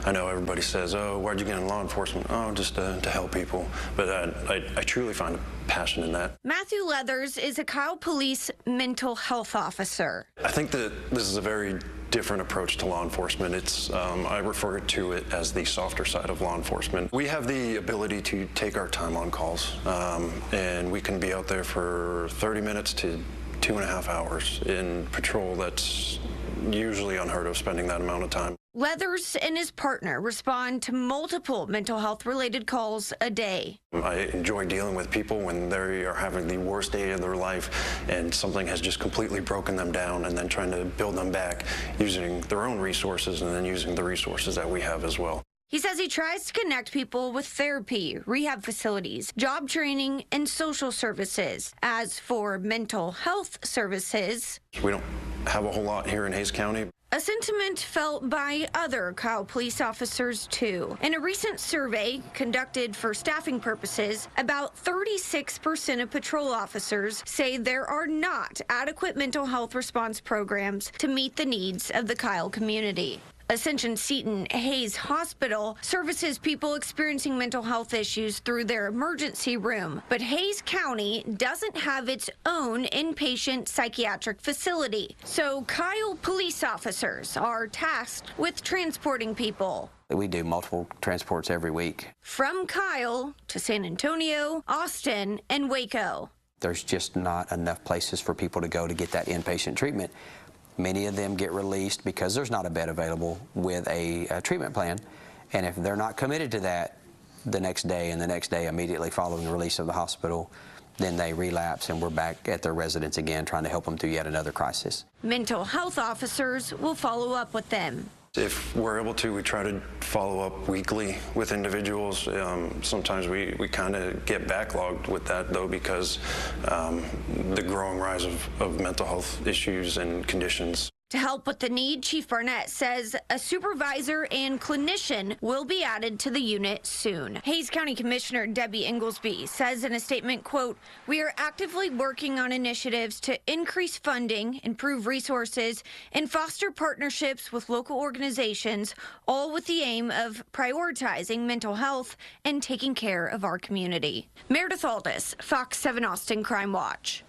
I know everybody says, oh, why'd you get in law enforcement? Oh, just to help people. But I truly find a passion in that. Matthew Leathers is a Kyle Police mental health officer. I think that this is a very different approach to law enforcement. I refer to it as the softer side of law enforcement. We have the ability to take our time on calls, and we can be out there for 30 minutes to 2.5 hours in patrol. That's usually unheard of, spending that amount of time. Leathers and his partner respond to multiple mental health related calls a day. I enjoy dealing with people when they are having the worst day of their life and something has just completely broken them down, and then trying to build them back using their own resources and then using the resources that we have as well. He says he tries to connect people with therapy, rehab facilities, job training, and social services. As for mental health services, we don't have a whole lot here in Hays County. A sentiment felt by other Kyle police officers, too. In a recent survey conducted for staffing purposes, about 36% of patrol officers say there are not adequate mental health response programs to meet the needs of the Kyle community. Ascension Seton Hays Hospital services people experiencing mental health issues through their emergency room, but Hays County doesn't have its own inpatient psychiatric facility. So Kyle police officers are tasked with transporting people. We do multiple transports every week. From Kyle to San Antonio, Austin, and Waco. There's just not enough places for people to go to get that inpatient treatment. Many of them get released because there's not a bed available with a treatment plan. And if they're not committed to that the next day and the next day immediately following the release of the hospital, then they relapse and we're back at their residence again trying to help them through yet another crisis. Mental health officers will follow up with them. If we're able to, we try to follow up weekly with individuals. Sometimes we kind of get backlogged with that, though, because the growing rise of mental health issues and conditions. To help with the need, Chief Barnett says a supervisor and clinician will be added to the unit soon. Hays County Commissioner Debbie Inglesby says in a statement, quote, "We are actively working on initiatives to increase funding, improve resources, and foster partnerships with local organizations, all with the aim of prioritizing mental health and taking care of our community." Meredith Aldis, Fox 7 Austin Crime Watch.